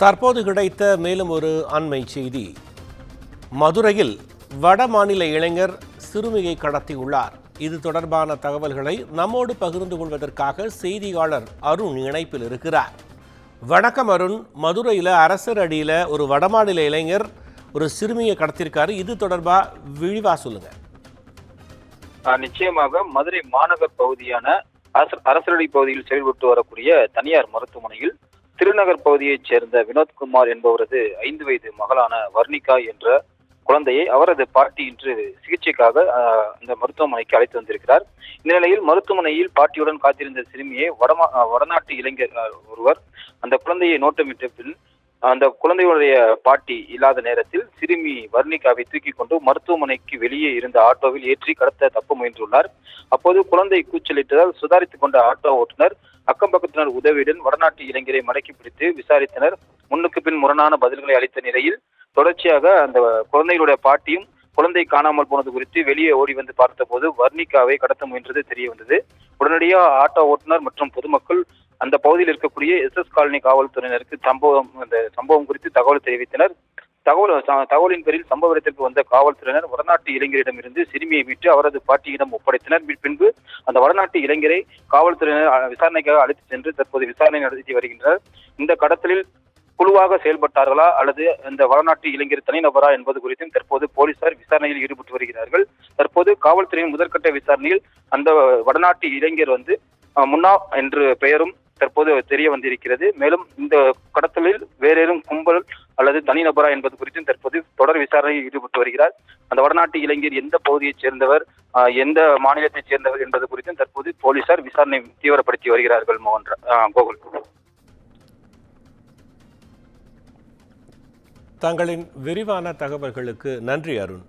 தற்போது கிடைத்த மேலும் ஒரு அண்மை செய்தி. மதுரையில் வட மாநில இளைஞர் சிறுமியை கடத்தியுள்ளார். இது தொடர்பான தகவல்களை நம்மோடு பகிர்ந்து கொள்வதற்காக செய்தியாளர் அருண் இணைப்பில் இருக்கிறார். வணக்கம் அருண். மதுரையில் அரசர் அடியில் ஒரு வடமாநில இளைஞர் ஒரு சிறுமியை கடத்தியிருக்காரு. இது தொடர்பாக விரிவா சொல்லுங்க. நிச்சயமாக மதுரை மாநகர் பகுதியான அரசரடி பகுதியில் செயல்பட்டு வரக்கூடிய தனியார் மருத்துவமனையில் திருநகர் பகுதியைச் சேர்ந்த வினோத்குமார் என்பவரது 5 வயது மகளான வர்ணிகா என்ற குழந்தையை அவரது பாட்டி இன்று சிகிச்சைக்காக இந்த மருத்துவமனைக்கு அழைத்து வந்திருக்கிறார். இந்த நிலையில் மருத்துவமனையில் பாட்டியுடன் காத்திருந்த சிறுமியை வடநாட்டு இளைஞர் ஒருவர் அந்த குழந்தையை நோட்டமிட்ட பின் அந்த குழந்தையுடைய பாட்டி இல்லாத நேரத்தில் சிறுமி வர்ணிகாவை தூக்கி கொண்டு மருத்துவமனைக்கு வெளியே இருந்த ஆட்டோவில் ஏற்றி கடத்த தப்ப முயன்றுள்ளார். அப்போது குழந்தை கூச்சலிட்டதால் சுதாரித்துக் கொண்ட ஆட்டோ ஓட்டுநர் அக்கம் பக்கத்தினர் உதவியுடன் வடநாட்டு இளைஞரை மடக்கி பிடித்து விசாரித்தனர். முன்னுக்கு பின் முரணான பதில்களை அளித்த நிலையில் தொடர்ச்சியாக அந்த குழந்தைகளுடைய பாட்டியும் குழந்தை காணாமல் போனது குறித்து வெளியே ஓடி வந்து பார்த்தபோது வர்ணிகாவை கடத்த முயன்றது தெரிய வந்தது. உடனடியாக ஆட்டோ ஓட்டுநர் மற்றும் பொதுமக்கள் அந்த பகுதியில் இருக்கக்கூடிய SS காலனி காவல்துறையினருக்கு சம்பவம் குறித்து தகவல் தெரிவித்தனர். தகவலின் பேரில் சம்பவ இடத்திற்கு வந்த காவல்துறையினர் வடநாட்டு இளைஞரிடமிருந்து சிறுமியை மீட்டு அவரது பாட்டியிடம் ஒப்படைத்தனர். பின்பு அந்த வடநாட்டு இளைஞரை காவல்துறையினர் விசாரணைக்காக அழைத்து சென்று தற்போது விசாரணை நடத்தி வருகின்றனர். இந்த கடத்தலில் குழுவாக செயல்பட்டார்களா அல்லது இந்த வடநாட்டு இளைஞர் தனிநபரா என்பது குறித்தும் தற்போது போலீசார் விசாரணையில் ஈடுபட்டு வருகிறார்கள். தற்போது காவல்துறையின் முதற்கட்ட விசாரணையில் அந்த வடநாட்டு இளைஞர் முன்னா என்று பெயரும் தற்போது தெரிய வந்திருக்கிறது. மேலும் இந்த கடத்தலில் வேறேறும் கும்பல் அல்லது தனிநபரா என்பது குறித்தும் தற்போது தொடர் விசாரணையில் ஈடுபட்டு வருகிறார். அந்த வடநாட்டு இளைஞர் எந்த பகுதியைச் சேர்ந்தவர், எந்த மாநிலத்தைச் சேர்ந்தவர் என்பது குறித்தும் தற்போது போலீசார் விசாரணை தீவிரப்படுத்தி வருகிறார்கள். கோகுல், தங்களின் விரிவான தகவல்களுக்கு நன்றி அருண்.